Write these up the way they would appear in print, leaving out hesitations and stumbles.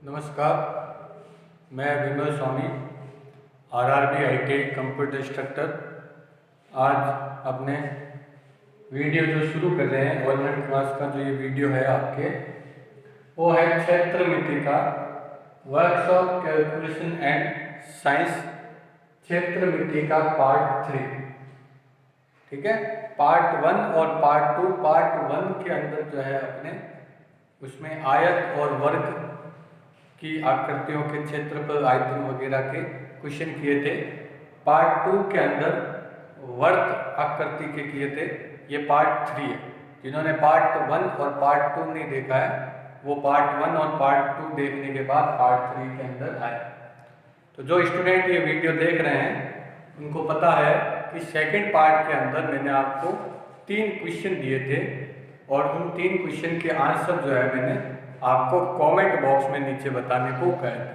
नमस्कार, मैं विमल स्वामी RRB ITI computer instructor. आज अपने वीडियो जो शुरू कर रहे हैं गवर्नमेंट क्लास का जो ये वीडियो है आपके, वो है क्षेत्र मिति का वर्कशॉप कैलकुलेशन एंड साइंस क्षेत्र मिति का पार्ट 3। ठीक है, पार्ट 1 और पार्ट 2। पार्ट 1 के अंदर जो है अपने उसमें आयत और वर्ग की आकृतियों के क्षेत्रफल आयतन वगैरह के क्वेश्चन किए थे। पार्ट 2 के अंदर वर्त आकृति के किए थे। ये पार्ट 3 है। जिन्होंने पार्ट 1 और पार्ट 2 नहीं देखा है वो पार्ट 1 और पार्ट 2 देखने के बाद पार्ट 3 के अंदर आए। तो जो स्टूडेंट ये वीडियो देख रहे हैं उनको पता है कि सेकंड पार्ट के अंदर मैंने आपको 3 क्वेश्चन दिए थे और उन 3 क्वेश्चन के आंसर जो है मैंने आपको कमेंट बॉक्स में नीचे बताने को कहा है।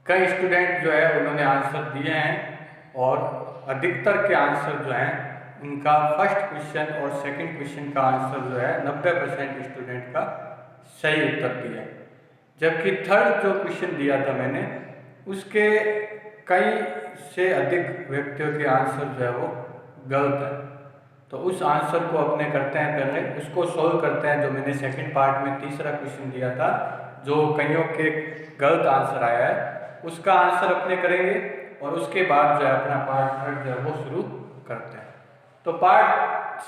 कई स्टूडेंट जो है उन्होंने आंसर दिए हैं और अधिकतर के आंसर जो हैं उनका फर्स्ट क्वेश्चन और सेकंड क्वेश्चन का आंसर जो है 90% स्टूडेंट का सही उत्तर दिया, जबकि थर्ड जो क्वेश्चन दिया था मैंने उसके कई से अधिक व्यक्तियों के आंसर जो है वो गलत है। तो उस आंसर को अपने करते हैं, पहले उसको सोल्व करते हैं। जो मैंने सेकंड पार्ट में तीसरा क्वेश्चन दिया था जो कईयों के गलत आंसर आया है उसका आंसर अपने करेंगे और उसके बाद जो है अपना पार्ट थर्ड जो है वो शुरू करते हैं। तो पार्ट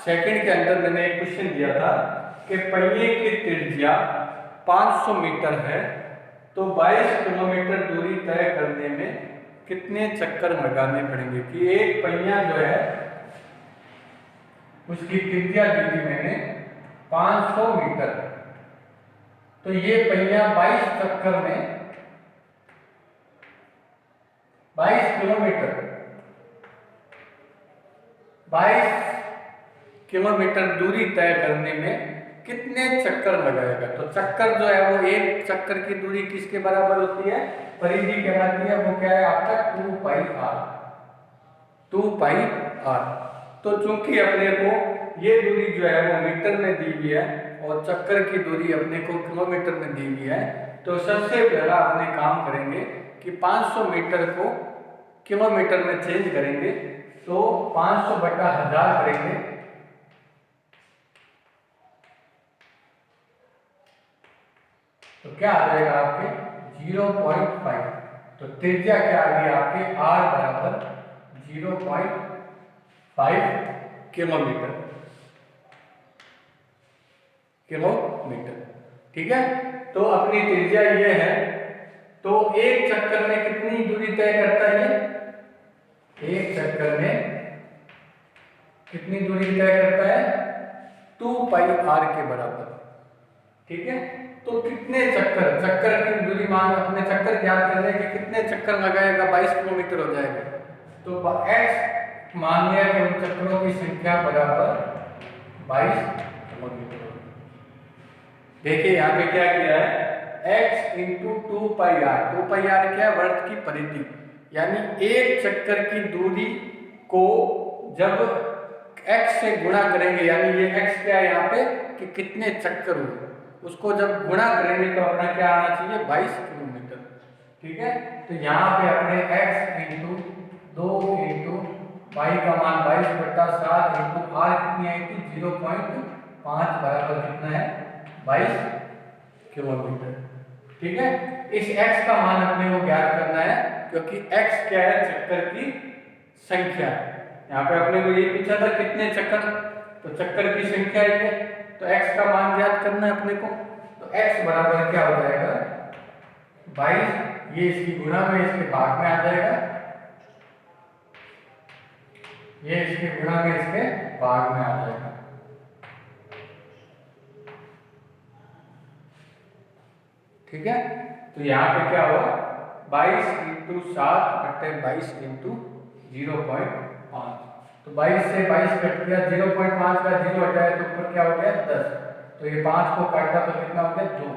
सेकंड के अंदर मैंने एक क्वेश्चन दिया था कि पहिए की त्रिज्या 500 मीटर है तो 22 किलोमीटर दूरी तय करने में कितने चक्कर लगाने पड़ेंगे। कि एक पहिया जो है उसकी त्रिज्या दी थी मैंने 500 मीटर, तो ये पहिया 22 चक्कर में 22 किलोमीटर 22 किलोमीटर दूरी तय करने में कितने चक्कर लगाएगा। तो चक्कर जो है वो एक चक्कर की दूरी किसके बराबर होती है, परिधि कहलाती है। वो क्या है आपका 2 पाई आर। तो चूंकि अपने को ये दूरी जो है वो मीटर में दी हुई है और चक्कर की दूरी अपने को किलोमीटर में दी हुई है, तो सबसे पहला अपने काम करेंगे कि 500 मीटर को किलोमीटर में चेंज करेंगे। तो 500 बटा 1000 करेंगे तो क्या आ जाएगा आपके 0.5। तो त्रिज्या क्या आ गई आपके r बराबर 0.5 किलोमीटर। ठीक है, तो अपनी त्रिज्या ये है। तो एक चक्कर में कितनी दूरी तय करता है ये, एक चक्कर में कितनी दूरी तय करता है 2 पाई r के बराबर। ठीक है, तो कितने चक्कर की दूरी मान अपने चक्कर ज्ञात करने के कितने चक्कर लगाएगा 22 किलोमीटर हो जाएगा। तो x मान लिया कि उन चक्करों की संख्या बराबर 22 किलोमीटर। देखिए यहाँ पे क्या किया है, x into 2 pi r. 2 pi r क्या है, वर्त की परिधि, यानी एक चक्कर की दूरी को जब x से गुणा करेंगे, यानी ये x क्या है यहाँ पे कि कितने चक्कर हुए, उसको जब गुणा करेंगे तो अपना क्या आना चाहिए 22 किलोमीटर। ठीक है, तो यहाँ पे अपने x इंटू 2 इंटू पाई का मान 22 बटा 7 इंटू आर कितनी आई थी 0.5 बराबर कितना है 22 किलोमीटर। ठीक है, इस x का मान अपने को ज्ञात करना है क्योंकि x क्या है, चक्कर की संख्या। यहाँ पे अपने को ये पूछा था कितने चक्कर, तो चक्कर की संख्या है, तो x का मान ज्ञात करना है अपने को। तो x बराबर क्या हो जाएगा 22, ये इसकी गुणा में इसके भाग में आ जाएगा, ये इसके गुणा में इसके भाग में आ जाएगा। ठीक है, तो यहाँ पे क्या हुआ 22 इंटू 7 बटे 22 इंटू 0.5। तो 22 से 22 कट गया, 0.5 का 0 हटाया तो ऊपर क्या हो गया 10। तो ये 5 को काटा तो कितना हो गया 2।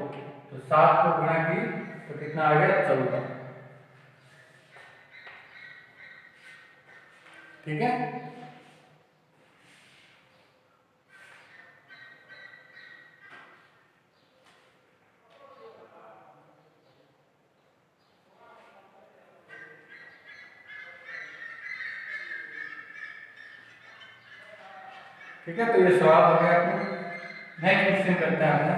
तो 7 को गुणा की तो कितना आ गया 14। ठीक है, ठीक है, तो ये सवाल हो गया आपको। नेक्स्ट क्वेश्चन करते हैं अपना।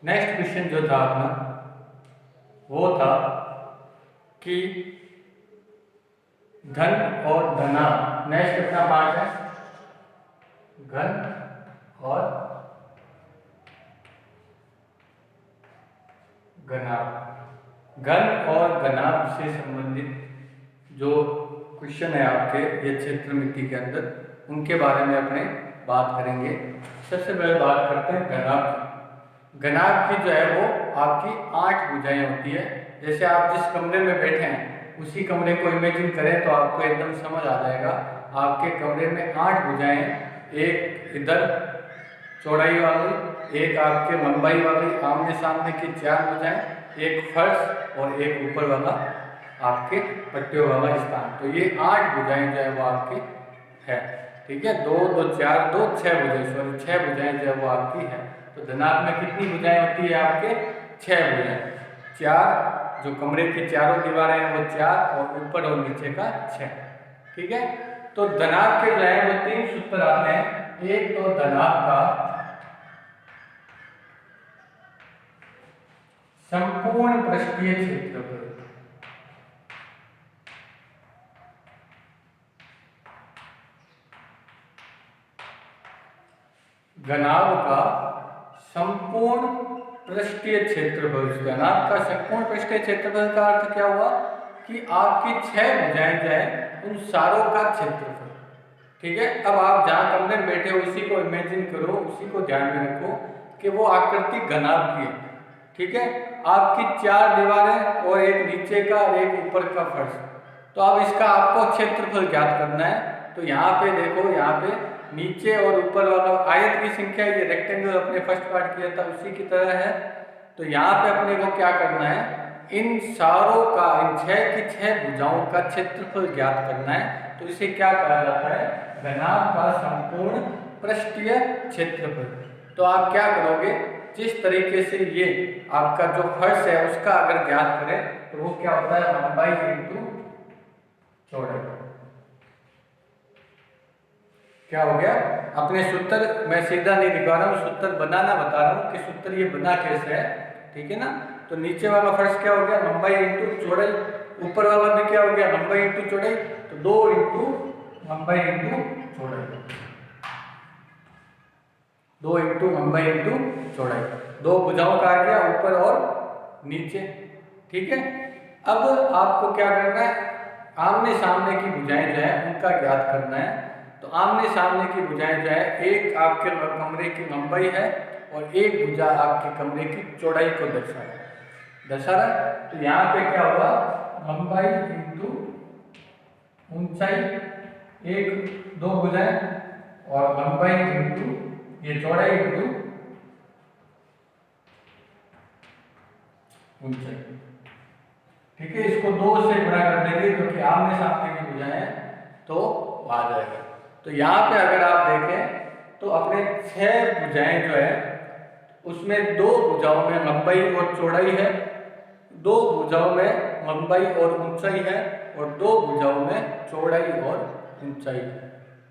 नेक्स्ट क्वेश्चन जो था अपना वो था कि घन और धनात्मक। नेक्स्ट कितना पार्ट है, घन और घनाभ। घन और घनाभ से संबंधित जो क्वेश्चन है आपके ये क्षेत्रमिति के अंदर, उनके बारे में अपने बात करेंगे। सबसे पहले बात करते हैं घनाभ की। घनाभ की जो है वो आपकी 8 भुजाएं होती है। जैसे आप जिस कमरे में बैठे हैं उसी कमरे को इमेजिन करें तो आपको एकदम समझ आ जाएगा। आपके कमरे में 8 भुजाएं, एक इधर चौड़ाई वाली, एक आपके लंबाई वाली, आमने सामने की 4 भुजाएं, एक फर्श और एक ऊपर वाला आपके पट्टियों वाला स्थान। तो ये 8 भुजाएं जो है वो आपकी है। ठीक है, 2 2 4 2 6 भुजाएं, सॉरी 6 भुजाएं जो है वो आपकी है। तो धनात्मक में कितनी भुजाएं होती है आपके, 6 भुजाएं। 4 जो कमरे की चारों दीवारें हैं वो 4 और ऊपर और नीचे का 6। ठीक है, तो धनात्मक के जो है वो 3 सूत्र आते हैं। एक तो धनात्मक का संपूर्ण पृष्ठीय क्षेत्रफल, घनाभ का संपूर्ण पृष्ठीय क्षेत्रफल। घनाभ का संपूर्ण पृष्ठीय क्षेत्रफल का अर्थ क्या हुआ कि आपकी 6 भुजाएं जो है उन सारों का क्षेत्रफल। ठीक है, अब आप जहाँ कमरे में बैठे हो उसी को इमेजिन करो, उसी को ध्यान में रखो कि वो आकृति घनाभ की है। ठीक है, आपकी 4 दीवारें और एक नीचे का और एक ऊपर का फर्श। तो अब इसका आपको क्षेत्रफल ज्ञात करना है। तो यहाँ पे देखो, यहाँ पे नीचे और ऊपर वाला आयत की संख्या, ये रेक्टेंगल अपने फर्स्ट पार्ट किया था उसी की तरह है। तो यहाँ पे अपने को क्या करना है, इन सारों का, इन 6 की 6 भुजाओं का क्षेत्रफल ज्ञात करना है। तो इसे क्या कहा जाता है, घनाभ का संपूर्ण पृष्ठीय क्षेत्रफल। तो आप क्या करोगे, जिस तरीके से ये आपका जो फर्श है उसका अगर ज्ञात करें तो वो क्या होता है, लंबाई इंटू चौड़ाई। क्या हो गया, अपने सूत्र मैं सीधा नहीं दिखा रहा हूँ, सूत्र बनाना बता रहा हूँ कि सूत्र ये बना कैसे है। ठीक है ना, तो नीचे वाला फर्श क्या हो गया, लंबाई इंटू चौड़ाई। ऊपर वाला भी क्या हो गया, लंबाई इंटू चौड़ाई। तो 2 इंटू लंबाई इंटू चौड़ाई, 2 इंटू लंबाई इंटू चौड़ाई। 2 भुजाओं का आ गया ऊपर और नीचे। ठीक है, अब आपको क्या करना है, आमने सामने की भुजाएं जो है उनका ज्ञात करना है। तो आमने सामने की भुजाएं जो है, एक आपके कमरे की लंबाई है और एक भुजा आपके कमरे की चौड़ाई को दर्शा रहा है। तो यहाँ पे क्या हुआ, लंबाई इंटू ऊंचाई, एक 2 भुजाएं, और लंबाई इंटू ये चौड़ाई इंटू ऊंचाई। ठीक है, इसको 2 से गुणा कर देंगे क्योंकि आमने सामने की भुजाएं तो आ जाएगा। तो यहाँ पे अगर आप देखें तो अपने 6 भुजाएं जो है उसमें 2 भुजाओं में लंबाई और चौड़ाई है, 2 भुजाओं में लंबाई और ऊंचाई है, और 2 भुजाओं में चौड़ाई और ऊंचाई है।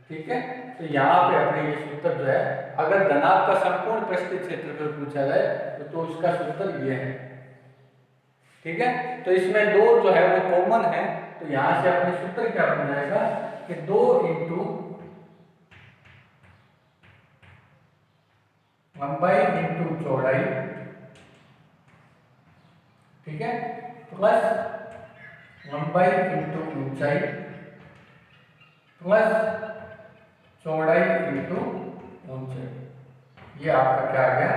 ठीक है, तो यहाँ पे अपने ये सूत्र जो है, अगर धनात्मक का संपूर्ण पृष्ठीय क्षेत्रफल पूछा जाए तो उसका सूत्र ये है। ठीक है, तो इसमें 2 जो है वो कॉमन है। तो यहाँ से अपने सूत्र क्या बन जाएगा कि 2 इंटू लंबाई इंटू चौड़ाई, ठीक है, प्लस लंबाई इंटू ऊंचाई प्लस चौड़ाई इंटू ऊंचाई। ये आपका क्या आ गया,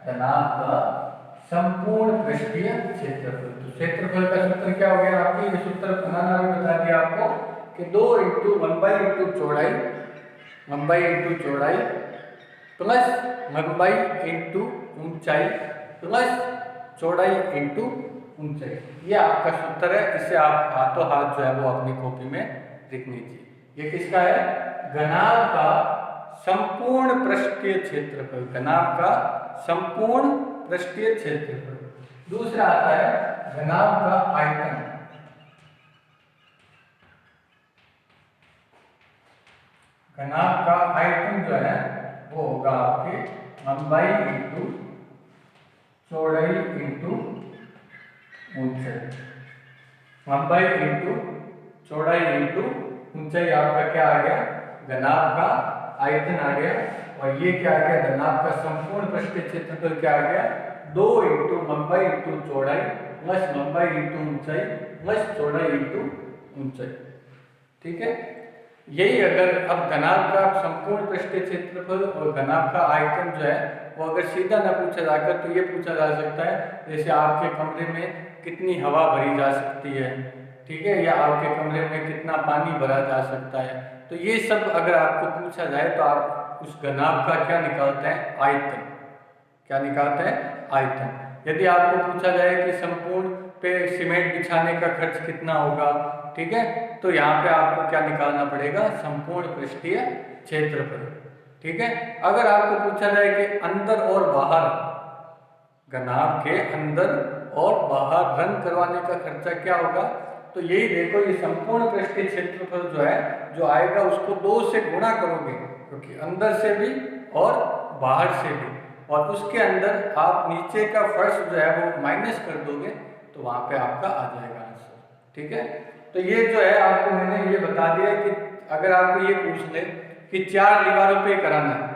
धनात्मक का संपूर्ण पृष्ठीय क्षेत्रफल। तो क्षेत्रफल का सूत्र क्या हो गया आपकी, ये सूत्र बनाना भी बता दिया आपको कि 2 इंटू लंबाई इंटू चौड़ाई, लंबाई इंटू चौड़ाई प्लस लंबाई इंटू ऊंचाई प्लस चौड़ाई इंटू ऊंचाई। ये आपका सूत्र है। इसे आप हाथों हाथ जो है वो अपनी कॉपी में लिख लीजिए। ये किसका है, घनाभ का संपूर्ण पृष्ठीय क्षेत्रफल, घनाभ का संपूर्ण पृष्ठीय क्षेत्रफल। दूसरा आता है घनाभ का आयतन। घनाभ का आयतन जो है वो होगा आपके लंबाई इंटू चौड़ाई इंटू ऊंचाई। लंबाई इंटू चौड़ाई इंटू ऊंचाई आपका क्या आ गया, घनाभ का आयतन आ गया। और ये क्या आ गया, घनाभ का संपूर्ण पृष्ठीय क्षेत्रफल क्या आ गया, 2 इंटू लंबाई इंटू चौड़ाई प्लस लंबाई इंटू ऊंचाई प्लस चौड़ाई इंटू ऊंचाई। ठीक है, यही अगर अब घनाभ का संपूर्ण पृष्ठीय क्षेत्रफल और घनाभ का आयतन जो है वो अगर सीधा ना पूछा जाकर तो ये पूछा जा सकता है जैसे आपके कमरे में कितनी हवा भरी जा सकती है, ठीक है, या आपके कमरे में कितना पानी भरा जा सकता है। तो ये सब अगर आपको पूछा जाए तो आप उस घनाभ का क्या निकालते हैं, आयतन। क्या निकालते हैं, आयतन। यदि आपको पूछा जाए कि संपूर्ण पे सीमेंट बिछाने का खर्च कितना होगा, ठीक है, तो यहाँ पे आपको क्या निकालना पड़ेगा, संपूर्ण पृष्ठीय क्षेत्रफल। ठीक है, अगर आपको पूछा जाए कि अंदर और बाहर, घनाभ के अंदर और बाहर रंग करवाने का खर्चा क्या होगा, तो यही देखो, ये संपूर्ण पृष्ठीय क्षेत्रफल जो है जो आएगा उसको 2 से गुणा करोगे, क्योंकि अंदर से भी और बाहर से भी, और उसके अंदर आप नीचे का फर्श जो है वो माइनस कर दोगे तो वहां पे आपका आ जाएगा आंसर। ठीक है, तो ये जो है आपको मैंने ये बता दिया कि अगर आपको ये पूछ ले कि 4 दीवारों पे कराना है,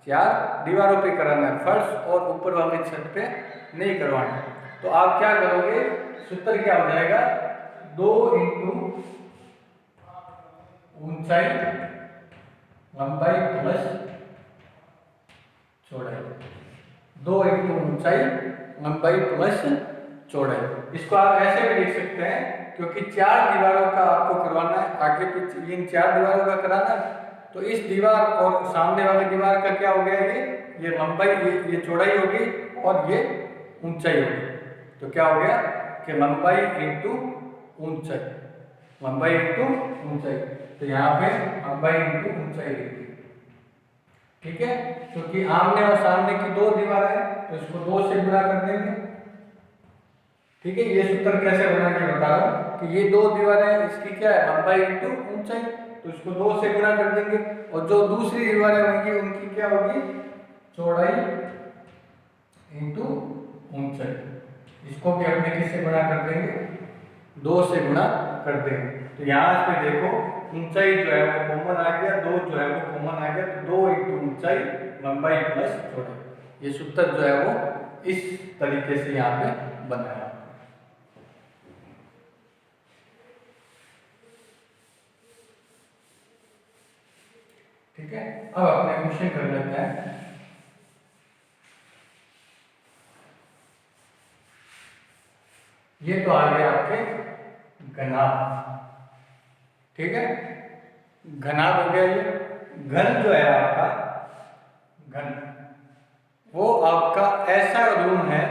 4 दीवारों पे कराना है, फर्श और ऊपर वाली छत पे नहीं करवाना है, तो आप क्या करोगे, सूत्र क्या हो जाएगा, 2 इंटू ऊंचाई लंबाई प्लस चौड़ाई, 2 इंटू ऊंचाई लंबाई प्लस चौड़ाई। इसको आप ऐसे भी लिख सकते हैं क्योंकि 4 दीवारों का आपको करवाना है, आगे पीछे इन 4 दीवारों का कराना है, तो इस दीवार और सामने वाली दीवार का क्या हो गया, ये लंबाई, ये चौड़ाई होगी और ये ऊंचाई होगी। तो क्या हो गया कि लंबाई इंटू ऊंचाई, लंबाई इंटू ऊंचाई, तो यहाँ पे लंबाई इंटू ऊंचाई लिखी। ठीक है, क्योंकि आमने और सामने की 2 दीवारें हैं तो इसको 2 से गुणा कर देंगे। ठीक है, ये सूत्र कैसे बना के बता रहा हूँ कि ये 2 दीवारें, इसकी क्या है, लंबाई इंटू ऊंचाई, तो इसको 2 से गुणा कर देंगे, और जो दूसरी दीवारें होंगी उनकी क्या होगी, चौड़ाई इंटू ऊंचाई, इसको भी अपने किससे गुणा कर देंगे, 2 से गुणा कर देंगे। तो यहाँ पे देखो ऊंचाई जो है वो कॉमन आ गया, 2 जो है वो कॉमन आ गया, तो 2 इंटू ऊंचाई लंबाई प्लस चौड़ाई, ये सूत्र जो है वो इस तरीके से यहाँ पे बनाया। ठीक है, अब अपने क्वेश्चन कर लेते हैं। ये तो आ गया आपके घनाभ। ठीक है, घनाभ हो गया। ये घन जो है आपका, घन वो आपका ऐसा रूम है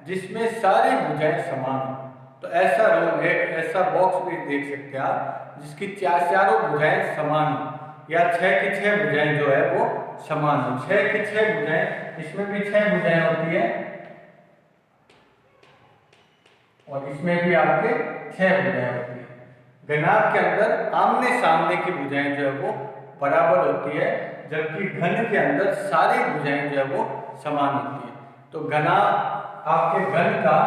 जिसमें सारी भुजाएं समान हो। तो ऐसा रूम है, ऐसा बॉक्स भी देख सकते हैं आप जिसकी चारों भुजाएं समान हो, या 6 की 6 भुजाएं जो है वो समान हो। 6 की 6 भुजाएं, इसमें भी 6 भुजाएं होती है और इसमें भी आपके 6 भुजाएं होती है। घनाभ के अंदर आमने सामने की भुजाएं जो है वो बराबर होती है, जबकि घन के अंदर सारी भुजाएं जो है वो समान होती है। तो घनाभ आपके घन का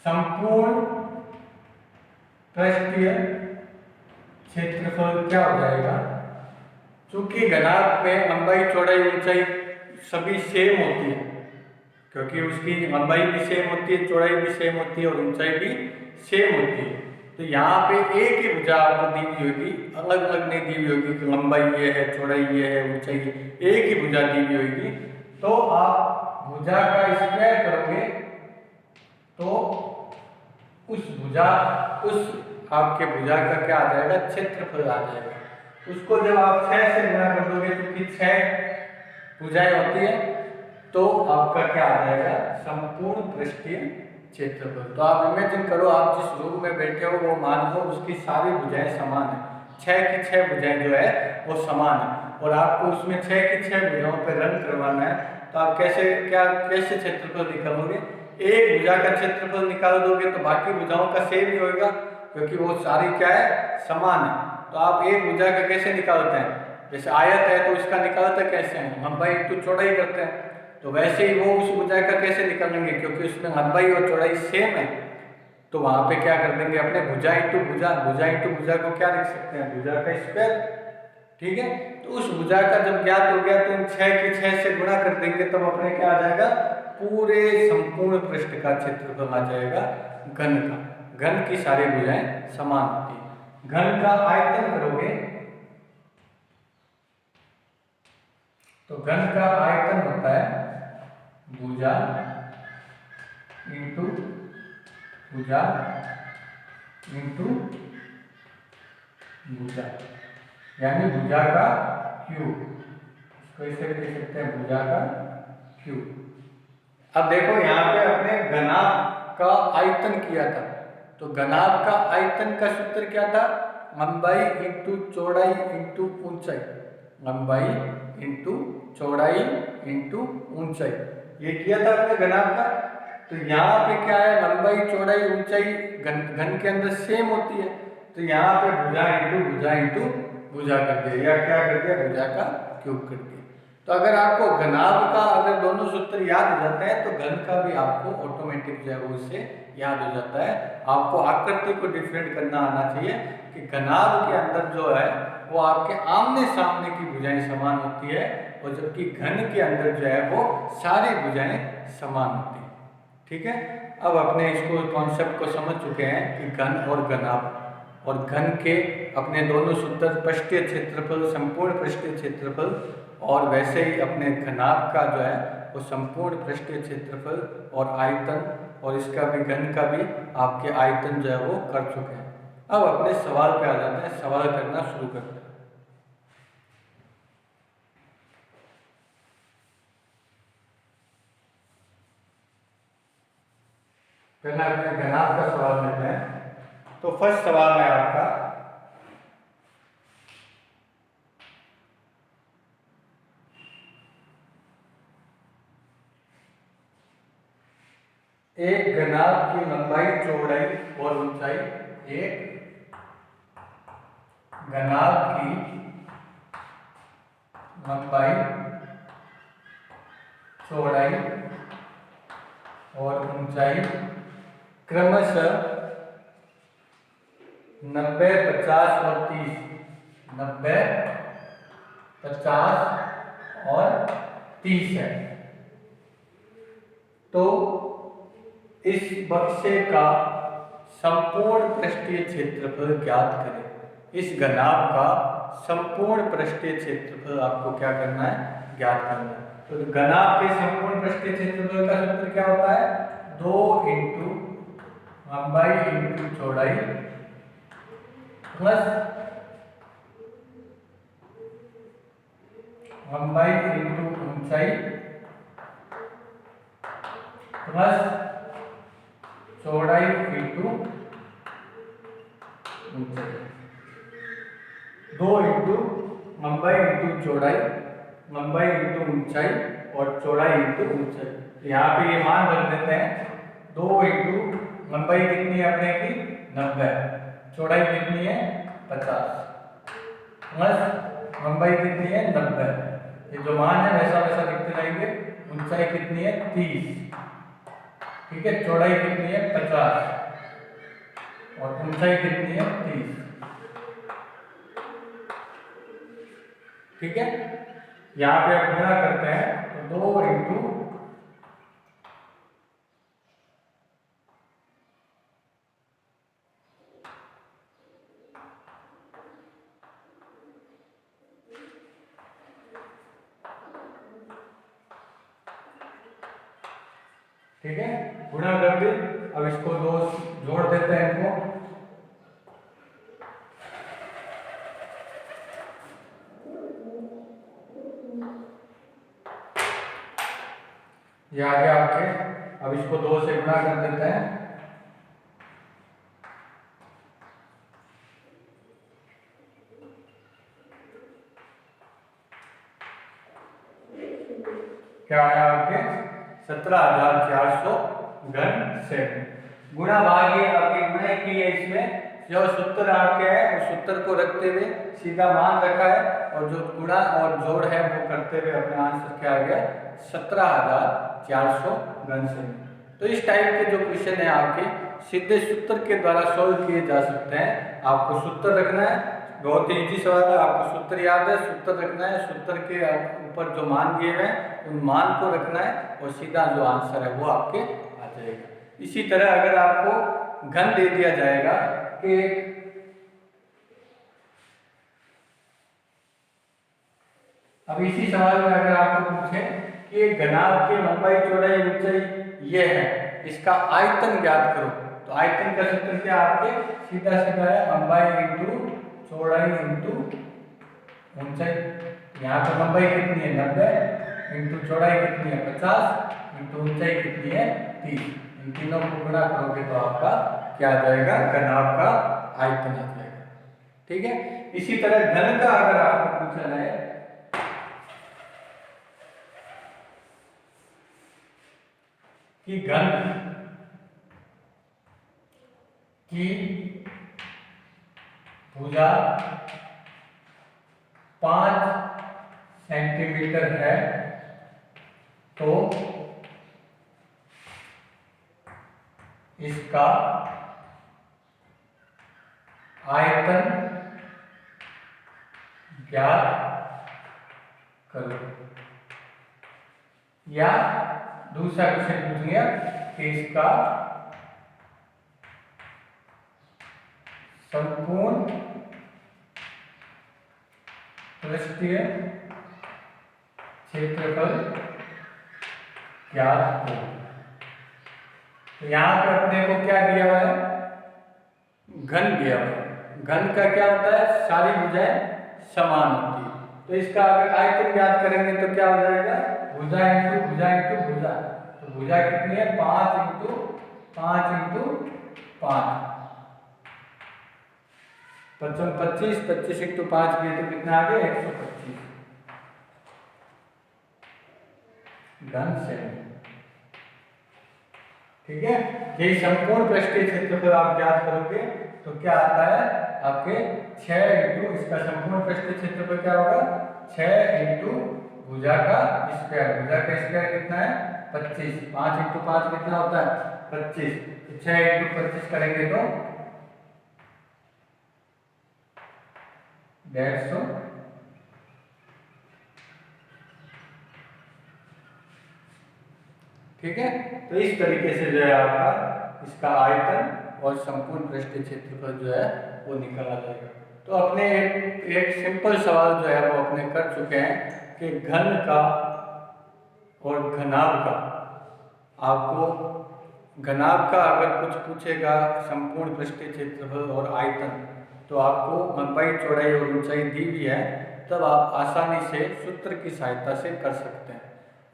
संपूर्ण पृष्ठीय क्षेत्रफल क्या हो जाएगा, चूंकि घनाभ में लंबाई चौड़ाई ऊंचाई सभी सेम होती है, क्योंकि उसकी लंबाई भी सेम होती है, चौड़ाई भी सेम होती है और ऊंचाई भी सेम होती है। तो यहाँ पे एक ही भुजा आपको दी हुई होगी, अलग अलग नहीं दी हुई होगी कि लंबाई ये है, चौड़ाई ये है, ऊंचाई ये, एक ही भुजा दी हुई होगी। तो आप भुजा का स्क्वायर करोगे तो उस आपके भुजा का क्या आ जाएगा, क्षेत्रफल आ जाएगा। उसको जब आप 6 से गुणा कर दोगे, क्योंकि 6 भुजाएं होती है, तो आपका क्या आ जाएगा, संपूर्ण पृष्ठीय क्षेत्रफल। तो आप इमेजिन करो, आप जिस रूम में बैठे हो वो मान लो उसकी सारी भुजाएं समान है, 6 की 6 भुजाएं जो है वो समान है, और आपको उसमें 6 की 6 भुजाओं पे रन करवाना है, तो आप कैसे क्षेत्रफल निकालोगे? एक भुजा का क्षेत्रफल निकाल दोगे तो बाकी भुजाओं का सेम ही होगा, क्योंकि वो सारी क्या है, समान है। तो आप एक भुजा का कैसे निकालते हैं? जैसे आयत है तो उसका निकालते कैसे हैं? लंबाई इंटू चौड़ाई करते हैं। तो वैसे ही वो उस भुजा का कैसे निकालेंगे? क्योंकि उसमें लंबाई और चौड़ाई सेम है, तो वहां पे क्या कर देंगे अपने भुजा इंटू भुजा, भुजा इंटू भुजा को क्या लिख सकते हैं? भुजा का स्क्वायर। ठीक है, तो उस भुजा का जब ज्ञात हो गया तो इन 6 की 6 से गुणा कर देंगे, तब अपने क्या आ जाएगा? पूरे संपूर्ण पृष्ठ का क्षेत्रफल आ जाएगा घन का। घन की सारी भुजाएं समान होती है। घन का आयतन करोगे तो घन का आयतन होता है भुजा इंटू भुजा इंटू भुजा, यानी भुजा का क्यूब। इसको ऐसे भी लिख सकते हैं, भुजा का क्यूब। अब देखो यहाँ पे अपने घनाभ का आयतन किया था, तो घनाभ का आयतन का सूत्र क्या था? लंबाई इंटू चौड़ाई इंटू ऊंचाई, लंबाई इंटू चौड़ाई इंटू ऊंचाई, ये किया था अपने घनाभ का। तो यहाँ पे क्या है? लंबाई चौड़ाई ऊंचाई घन के अंदर सेम होती है, तो यहाँ पे भुजा इंटू भुजा कर दिया, या क्या कर दिया? भुजा का क्यूब कर दिया। तो अगर आपको घनाभ का अगर दोनों सूत्र याद हो जाते हैं तो घन का भी आपको ऑटोमेटिक जो है वो उससे याद हो जाता है। आपको आकृति को डिफरेंट करना आना चाहिए कि घनाभ के अंदर जो है वो आपके आमने सामने की भुजाएं समान होती है, और जबकि घन के अंदर जो है वो सारी भुजाएं समान होती है। ठीक है, अब अपने इसको कॉन्सेप्ट को समझ चुके हैं कि घन और घनाभ, और घन के अपने दोनों सूत्र पृष्ठीय क्षेत्रफल, संपूर्ण पृष्ठीय क्षेत्रफल, और वैसे ही अपने घनाभ का जो है वो संपूर्ण पृष्ठीय क्षेत्रफल और आयतन, और इसका भी घन का भी आपके आयतन जो है वो कर चुके हैं। अब अपने सवाल पे आ जाते हैं, सवाल करना शुरू करते हैं। पहले अपने घनाभ का सवाल लेते हैं। तो फर्स्ट सवाल है आपका, एक घनाभ की लंबाई चौड़ाई और ऊंचाई, एक घनाभ की लंबाई चौड़ाई और ऊंचाई क्रमशः 90, 50 और 30, 90, 50 और 30 है। तो इस बक्से का संपूर्ण पृष्ठीय क्षेत्रफल ज्ञात करें। इस घनाभ का संपूर्ण पृष्ठीय क्षेत्रफल आपको क्या करना है? ज्ञात करना है। तो घनाभ के संपूर्ण पृष्ठीय क्षेत्रफल का सूत्र क्या होता है? 2 इंटू लंबाई इंटू चौड़ाई प्लस लंबाई इंटू ऊंचाई प्लस चौड़ाई इंटू ऊंचाई। 2 इंटू लंबाई इंटू चौड़ाई, लंबाई इंटू ऊंचाई और चौड़ाई इंटू ऊंचाई। यहाँ पे ये मान रख देते हैं। 2 इंटू लंबाई कितनी है अपने की? 90, चौड़ाई कितनी है? 50, प्लस लंबाई कितनी है? 90। ये जो मान है वैसा वैसा लिखते रहेंगे। ऊंचाई कितनी है? 30। ठीक है, चौड़ाई कितनी है? 50 और ऊंचाई कितनी है? 30। ठीक है, यहाँ पे आप गुणा करते हैं तो 2 इंटू ठीक है, गुणा कर दे। अब इसको 2 जोड़ देते हैं इनको। ये आ गया आपके। अब इसको 2 से गुणा कर देते हैं। क्या आया आपके 17,400 घन सेकंड। गुणा भाग्य आपके गुणा की है, इसमें जो सूत्र आपके है उस सूत्र को रखते हुए सीधा मान रखा है और जो गुणा और जोड़ है वो करते हुए अपना आंसर क्या आ गया 17,400 घन सेकंड। तो इस टाइप के जो क्वेश्चन है आपके सीधे सूत्र के द्वारा सॉल्व किए जा सकते हैं। आपको सूत्र रखना है, बहुत ही इजी सवाल है, आपको सूत्र याद है, सूत्र रखना है, सूत्र के ऊपर जो मान दिए हैं उन मान को रखना है और सीधा जो आंसर है वो आपके आ जाएगा। इसी तरह अगर आपको घन दे दिया जाएगा कि अब इसी सवाल में अगर आपको पूछे कि घनाभ की लंबाई चौड़ाई ऊंचाई ये है, इसका आयतन ज्ञात करो, तो आयतन का सूत्र क्या आपके सीधा सीधा है लंबाई इंटू चौड़ाई इंटू ऊंचाई। यहाँ पर लंबाई कितनी है 90 इंटू चौड़ाई कितनी है 50 इंटू ऊंचाई कितनी है 30। इन तीनों को गुणा करोगे तो आपका क्या आ जाएगा घनाभ का आयतन आ जाएगा। ठीक है। इसी तरह घन का अगर आपको पूछा जाए कि घन की भुजा 5 सेंटीमीटर है तो इसका आयतन ज्ञात करो। या दूसरा क्वेश्चन पूछेंगे कि इसका संपूर्ण पृष्ठीय क्षेत्रफल ज्ञात करो। तो यहाँ पर अपने को क्या दिया हुआ है घन दिया हुआ है। घन का क्या होता है सारी भुजाएं समान होती है, तो इसका अगर आयतन ज्ञात करेंगे तो क्या हो जाएगा भुजा इंटू भुजा इंटू भुजा। तो भुजा कितनी है 5 इंटू 5 इंटू 5 25 25 इंटू 5 किए तो कितना आ गया 125 घन सेमी। ठीक है। यही संपूर्ण पृष्ठीय क्षेत्रफल आप ज्ञात करोगे तो क्या आता है आपके 6 इंटू इसका संपूर्ण पृष्ठीय क्षेत्रफल क्या होगा 6 इंटू भुजा का स्क्वायर। भुजा का स्क्वायर कितना है 25। 5 इंटू 5 कितना होता है 25। तो 6 इंटू 25 करेंगे तो 150। ठीक है। तो इस तरीके से जो है आपका इसका आयतन और संपूर्ण पृष्ठीय क्षेत्रफल जो है वो निकाला जाएगा। तो अपने एक सिंपल सवाल जो है वो अपने कर चुके हैं कि घन का और घनाभ का। आपको घनाभ का अगर कुछ पूछेगा संपूर्ण पृष्ठीय क्षेत्रफल और आयतन तो आपको लंबाई चौड़ाई और ऊंचाई दी हुई है, तब आप आसानी से सूत्र की सहायता से कर सकते हैं।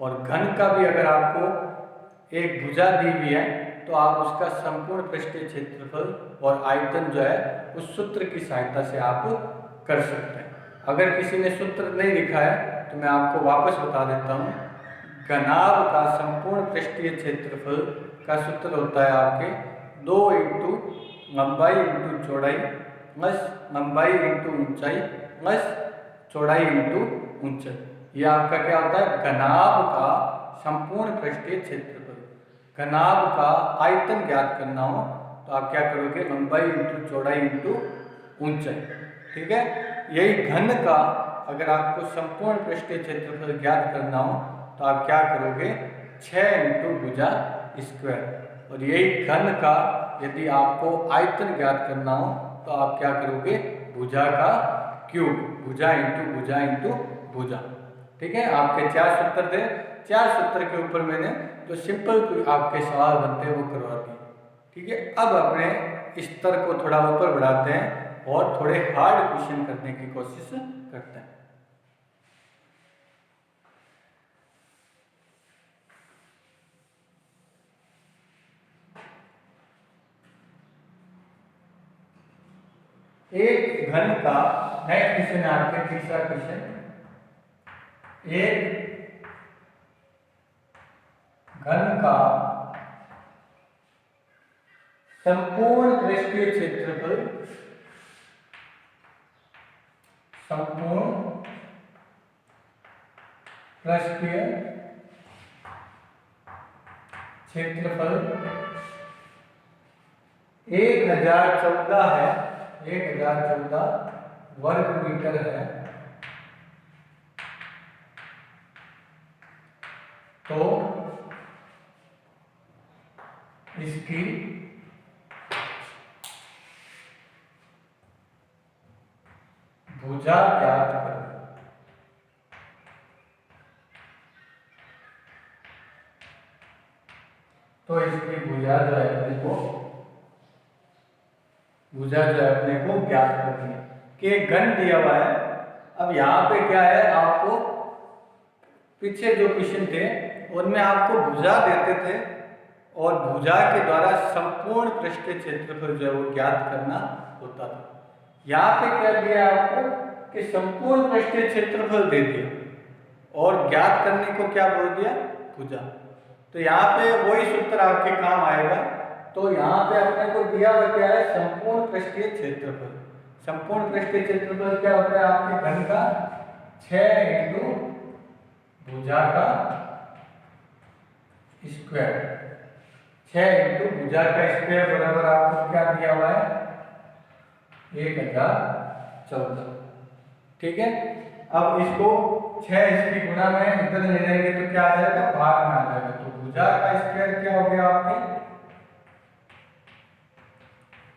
और घन का भी अगर आपको एक भुजा दी हुई है तो आप उसका संपूर्ण पृष्ठीय क्षेत्रफल और आयतन जो है उस सूत्र की सहायता से आप कर सकते हैं। अगर किसी ने सूत्र नहीं लिखा है तो मैं आपको वापस बता देता हूँ। घनाभ का संपूर्ण पृष्ठीय क्षेत्रफल का सूत्र होता है आपके 2 इंटू लंबाई इंटू चौड़ाई प्लस लंबाई इंटू ऊंचाई प्लस चौड़ाई इंटू ऊंचाई। ये आपका क्या होता है घनाभ का संपूर्ण पृष्ठीय क्षेत्रफल। घनाभ का आयतन ज्ञात करना हो तो आप क्या करोगे लंबाई इंटू चौड़ाई इंटू ऊंचाई। ठीक है। यही घन का अगर आपको संपूर्ण पृष्ठीय क्षेत्रफल ज्ञात करना हो तो आप क्या करोगे 6 इंटू भुजा स्क्वायर। और यही घन का यदि आपको आयतन ज्ञात करना हो तो आप क्या करोगे भुजा का क्यूब। भुजा इंटू भुजा इंटू भुजा। ठीक है। आपके 4 सूत्र थे, 4 सूत्र के ऊपर मैंने जो सिंपल आपके सवाल बनते हैं वो करवा दिए। ठीक है। अब अपने स्तर को थोड़ा ऊपर बढ़ाते हैं और थोड़े हार्ड क्वेश्चन करने की कोशिश करते हैं। एक घन का नेक्स्ट क्वेश्चन है आपके तीसरा क्वेश्चन। एक घन का संपूर्ण पृष्ठीय क्षेत्रफल, संपूर्ण पृष्ठीय क्षेत्रफल 1014 है, 1014 वर्ग मीटर है। तो इसकी भुजा ज्ञात करो। तो इसकी भुजा जो है अपने को ज्ञात करनी है कि एक घन दिया हुआ है। अब यहाँ पे क्या है, आपको पीछे जो क्वेश्चन थे उनमें आपको भुजा देते थे और भुजा के द्वारा संपूर्ण पृष्ठीय क्षेत्रफल जो है वो ज्ञात करना होता था। यहाँ पे क्या दिया आपको कि संपूर्ण पृष्ठीय क्षेत्रफल दे दिया और ज्ञात करने को क्या बोल दिया, भुजा। तो यहाँ पे वही सूत्र आपके काम आएगा। तो यहाँ पे अपने को दिया हुआ क्या है, संपूर्ण पृष्ठीय क्षेत्रफल। संपूर्ण पृष्ठीय क्षेत्रफल क्या होता है आपके घन का 6 इंटू भुजा का स्क्वायर, 6 इंटू भुजा का स्क्वायर बराबर आपको क्या दिया हुआ है 1014। ठीक है। अब इसको 6 इसकी गुणा में इधर ले जाएंगे तो क्या आ जाएगा, भाग में आ जाएगा। तो भुजा का स्क्वायर क्या हो गया आपके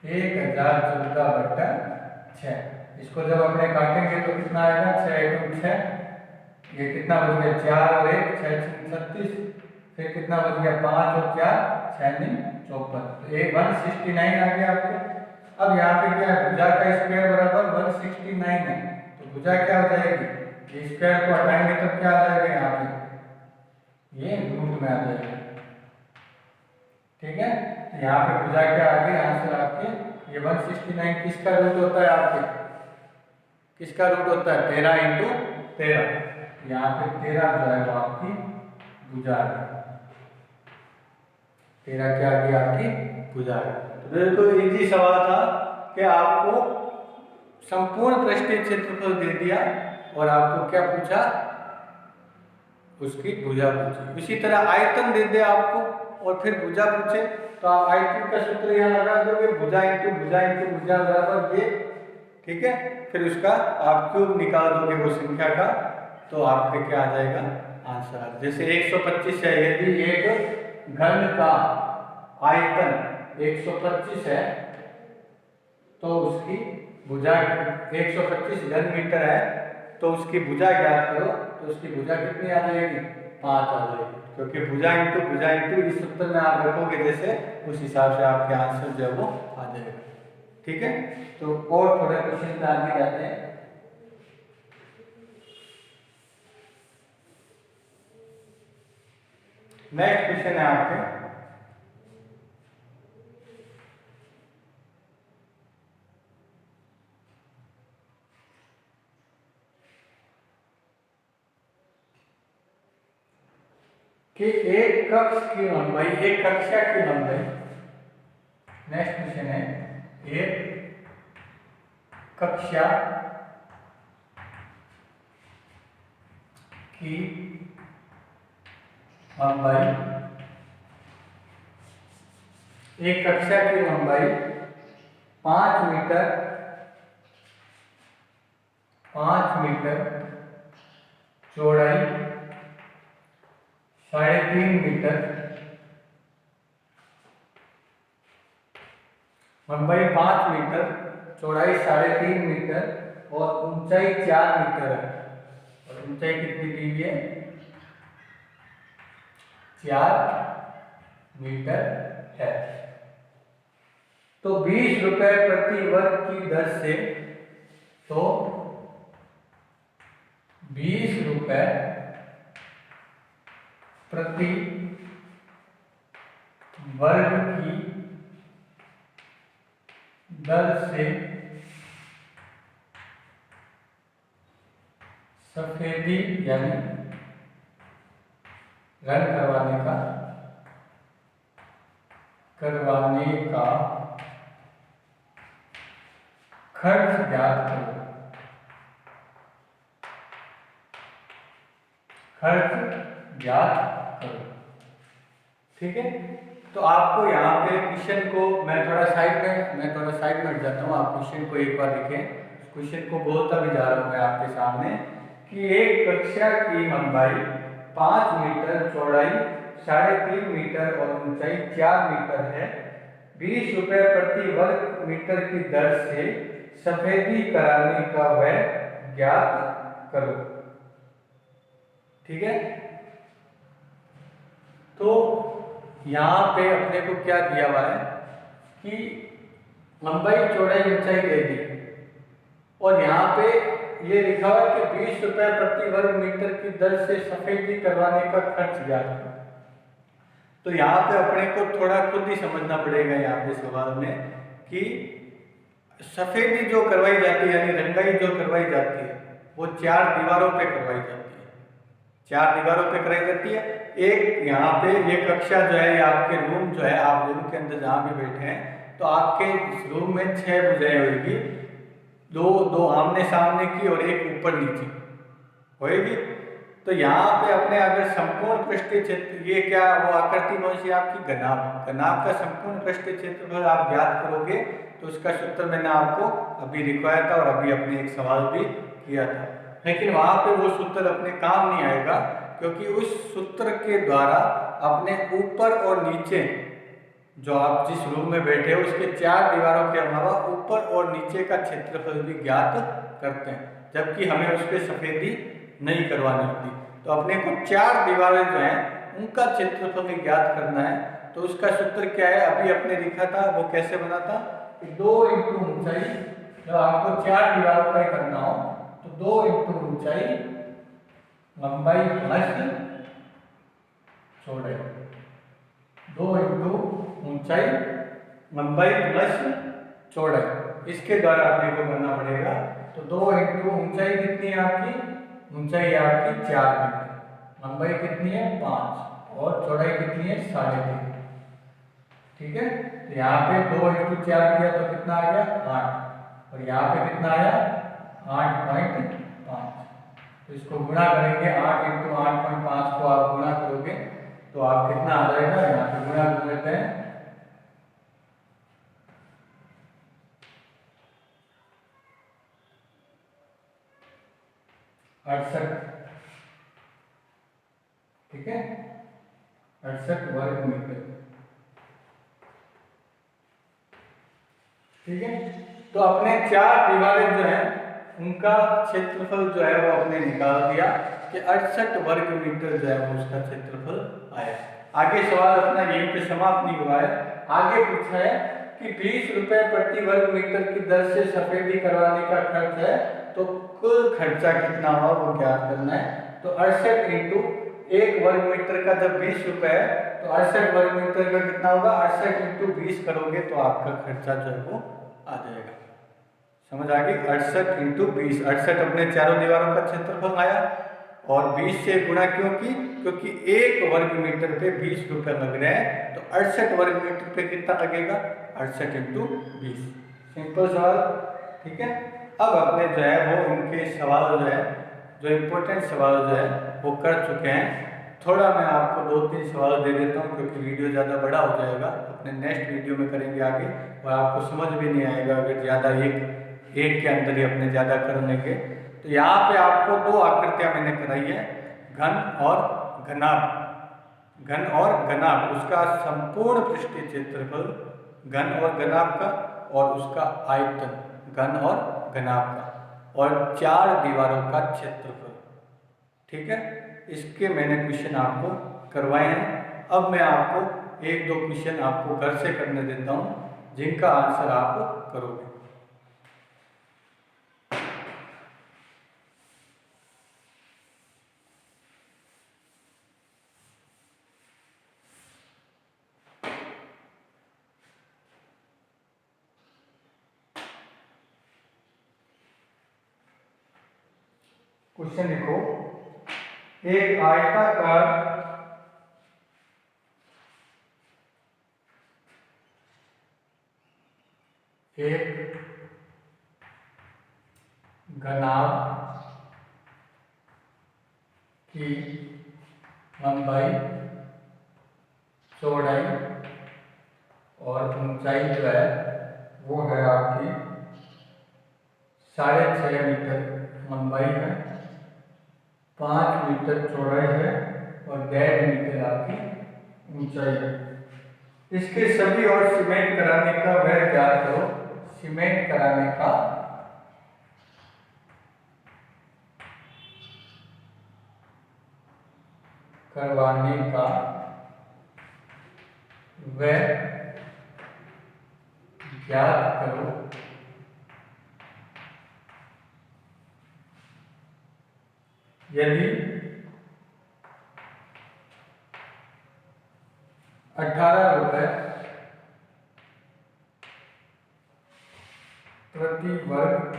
1014/6। इसको जब अपने काटेंगे तो कितना आएगा, 6 इंटू 6, ये कितना बच गया 4 और 1 6 36, फिर कितना बच गया 5 और 4 6 9 54। तो 169 आ गया आपको। अब यहाँ पे क्या है, भुजा का स्क्वायर बराबर 169 है। तो भुजा क्या हो जाएगी, ये स्क्वायर को हटाएंगे तब क्या आ जाएगा, यहाँ पे ये रूट में आ जाएगा। ठीक है। तो यहाँ पे भुजा क्या आ गई आंसर आपके, ये 169 किसका रूट होता है आपके, किसका रूट होता है 13 इंटू 13। यहाँ पे 13 जो है वो आपकी भुजा है, 13 क्या आ गई आपकी भुजा है। तो बिल्कुल इजी सवाल था कि आपको संपूर्ण पृष्ठीय क्षेत्रफल दे दिया और आपको क्या पूछा, उसकी भुजा पूछी। इसी तरह आयतन दे दिया आपको और फिर भुजा पूछे तो आप आयतन का सूत्र यहाँ लगा दोगे, भुजा इंटू भुजा बराबर ये। ठीक है। फिर उसका आप क्यूब निकाल दोगे वो संख्या का, तो आपके क्या आ जाएगा आंसर आ जाएगा। जैसे 125 है, यदि एक घन का आयतन 125 है तो उसकी भुजा 125 घन मीटर है, तो उसकी भुजा ज्ञात करो। तो उसकी भुजा कितनी आ जाएगी, 5 आ जाएगी, क्योंकि भुजा इंटू इस सूत्र में आप रखोगे जैसे, उस हिसाब से आपके आंसर जो है वो आ जाएगा। ठीक है। तो और थोड़े क्वेश्चन पे आगे जाते हैं। नेक्स्ट क्वेश्चन है आपके, कि एक कक्ष की लंबाई, एक कक्षा की लंबाई, नेक्स्ट क्वेश्चन है, एक कक्षा की लंबाई, एक कक्षा की लंबाई 5 मीटर, 5 मीटर, चौड़ाई 3.5 मीटर, लंबाई 5 मीटर, चौड़ाई 3.5 मीटर और ऊंचाई 4 मीटर है। और ऊंचाई कितनी दी हुई है, 4 मीटर है। तो 20 रुपए प्रति वर्ग की दर से, तो 20 रुपए प्रति वर्ग की दर से सफेदी यानी रंग करवाने का करवाने का खर्च ज्ञात करो। खर्च ज्ञात करो। ठीक है, तो आपको यहाँ पे क्वेश्चन को मैं थोड़ा साइड में हट जाता हूँ। आप क्वेश्चन को एक बार देखें। क्वेश्चन को बोलता भी जा रहा हूँ मैं आपके सामने कि एक कक्षा की लंबाई 5 मीटर, चौड़ाई 3.5 मीटर और ऊंचाई 4 मीटर है। 20 रुपये प्रति वर्ग मीटर की दर से सफेदी कराने का व्यय ज्ञात करो। ठीक है, तो यहाँ पे अपने को क्या दिया हुआ है कि लंबाई, चौड़ाई, ऊंचाई दे दी और यहाँ पे ये लिखा हुआ है कि 20 रुपये प्रति वर्ग मीटर की दर से सफेदी करवाने का खर्च ज्ञात करो। तो यहाँ पे अपने को थोड़ा खुद ही समझना पड़ेगा यहाँ पे सवाल में कि सफेदी जो करवाई जाती है यानी रंगाई जो करवाई जाती है वो 4 दीवारों पे करवाई जाती है। 4 दीवारों पे कराई जाती है। एक यहाँ पे ये कक्षा जो है, आपके रूम जो है, आप रूम के अंदर जहाँ भी बैठे हैं तो आपके इस रूम में 6 भुजाएं होगी, दो आमने सामने की और एक ऊपर नीचे होएगी। तो यहाँ पे अपने अगर संपूर्ण पृष्ठीय क्षेत्र, ये क्या वो आकृति कौन सी आपकी घनाभ, घनाभ का संपूर्ण पृष्ठीय क्षेत्रफल आप ज्ञात करोगे तो उसका सूत्र मैंने आपको अभी लिखवाया था और अभी अपने एक सवाल भी किया था। लेकिन वहाँ पे वो सूत्र अपने काम नहीं आएगा क्योंकि उस सूत्र के द्वारा अपने ऊपर और नीचे जो आप जिस रूम में बैठे हो उसके 4 दीवारों के अलावा ऊपर और नीचे का क्षेत्रफल भी ज्ञात करते हैं, जबकि हमें उस पर सफेदी नहीं करवानी होती। तो अपने को 4 दीवारें जो हैं उनका क्षेत्रफल भी ज्ञात करना है। तो उसका सूत्र क्या है, अभी अपने लिखा था, वो कैसे बना था कि 2 इंटू ऊंचाई, जब आपको 4 दीवारों का ही करना हो तो 2 इंटू ऊंचाई लंबाई प्लस चौड़ाई, 2 इंटू ऊंचाई लंबाई प्लस चौड़ाई, इसके द्वारा अपने को करना पड़ेगा। तो 2 इंटू ऊंचाई कितनी है आपकी, ऊंचाई है आपकी 4 मीटर, लंबाई कितनी है 5 और चौड़ाई कितनी है 3.5। ठीक है, तो यहाँ पे 2 इंटू 4 किया तो कितना आ गया 8 और यहाँ पे कितना आया 8.5। तो इसको गुणा करेंगे, 8 इंटू 8.5 को आप गुणा करोगे तो आप कितना आ जाएगा, यहाँ पे गुणा कर लेते हैं 68। ठीक है, 68 वर्ग मीटर। ठीक है, तो अपने 4 दीवारें जो है उनका क्षेत्रफल जो है वो अपने निकाल दिया कि 68 वर्ग मीटर जो है वो उसका क्षेत्रफल आया। आगे सवाल अपना यहीं पे समाप्त नहीं हुआ है। आगे पूछा है कि 20 रुपये प्रति वर्ग मीटर की दर से सफेदी करवाने का खर्च है, तो कुल खर्चा कितना हुआ वो ज्ञात करना है। तो 68 इंटू 1 वर्ग मीटर का जब 20 रुपये है तो 68 वर्ग मीटर का कितना होगा, 68 इंटू 20 करोगे तो आपका खर्चा जो है वो आ जाएगा। समझ आ गई, 68 इंटू 20, 68 अपने चारों दीवारों का क्षेत्रफल आया और 20 से गुणा क्यों की, क्योंकि 1 वर्ग मीटर पे 20 रुपये लग रहे हैं। तो 68 वर्ग मीटर पे कितना लगेगा, 68 इंटू 20। सिंपल सवाल। ठीक है, अब अपने जो है वो उनके सवाल जो है, जो इम्पोर्टेंट सवाल जो है वो कर चुके हैं। थोड़ा मैं आपको 2-3 सवाल दे देता हूँ क्योंकि वीडियो ज़्यादा बड़ा हो जाएगा, अपने नेक्स्ट वीडियो में करेंगे आगे और आपको समझ भी नहीं आएगा अगर ज़्यादा एक के अंदर ही अपने ज़्यादा कर लेंगे। तो यहाँ पे आपको 2 आकृतियाँ मैंने कराई है, घन और घनाभ। घन और घनाभ, उसका संपूर्ण पृष्ठीय क्षेत्रफल घन और घनाभ का और उसका आयतन घन और घनाभ का और 4 दीवारों का क्षेत्रफल। ठीक है, इसके मैंने क्वेश्चन आपको करवाए हैं। अब मैं आपको 1-2 क्वेश्चन आपको घर से करने देता हूँ जिनका आंसर आप करोगे। क्वेश्चन लिखो, एक आयताकार एक घनाभ की लंबाई, चौड़ाई और ऊंचाई जो है वो है आपकी 6.5 मीटर लंबाई है, 5 मीटर चौड़ाई है और 1.5 मीटर आपकी ऊंचाई है। इसके सभी और सीमेंट कराने का वह ज्ञात करो। सीमेंट कराने का करवाने का वह ज्ञात करो। यदि 18 रुपये प्रति वर्ग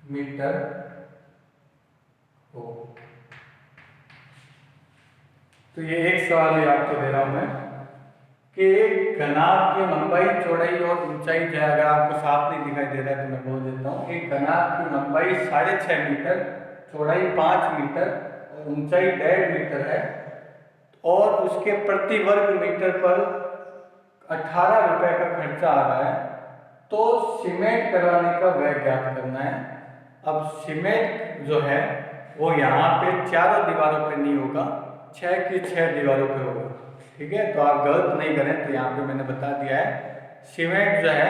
मीटर हो। तो ये एक सवाल ही आपको दे रहा हूं मैं कि एक घनाभ की लंबाई, चौड़ाई और ऊंचाई जो है, अगर आपको साफ नहीं दिखाई दे रहा है तो मैं बोल देता हूँ। एक घनाभ की लंबाई 6.5 मीटर, चौड़ाई 5 मीटर और ऊंचाई 1.5 मीटर है और उसके प्रति वर्ग मीटर पर 18 रुपये का खर्चा आ रहा है, तो सीमेंट करवाने का वह ज्ञात करना है। अब सीमेंट जो है वो यहाँ पे चारों दीवारों पे नहीं होगा, 6 की 6 दीवारों पे होगा। ठीक है, तो आप गलत नहीं करें। तो यहाँ पे मैंने बता दिया है सीमेंट जो है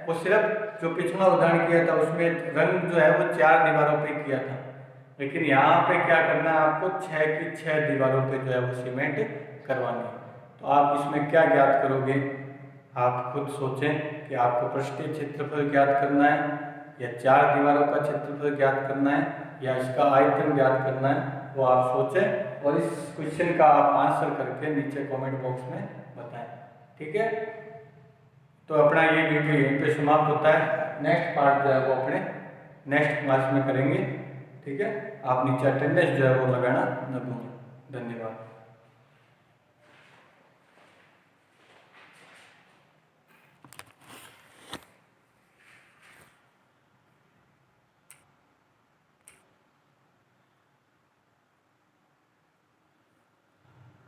वो सिर्फ जो पिछला उदाहरण किया था उसमें रंग जो है वो 4 दीवारों पे किया था, लेकिन यहाँ पे क्या करना है आपको 6 की 6 दीवारों पे जो है वो सीमेंट करवानी है। तो आप इसमें क्या ज्ञात करोगे, आप खुद सोचें कि आपको पृष्ठीय क्षेत्रफल ज्ञात करना है या 4 दीवारों का क्षेत्रफल ज्ञात करना है या इसका आयतन ज्ञात करना है, वो आप सोचें और इस क्वेश्चन का आप आंसर करके नीचे कमेंट बॉक्स में बताएं। ठीक है, तो अपना ये वीडियो यहीं पे समाप्त होता है। नेक्स्ट पार्ट जो है वो अपने नेक्स्ट क्लास में करेंगे। ठीक है, आप नीचे अटेंडेंस जो है वो लगाना न भूलें। धन्यवाद।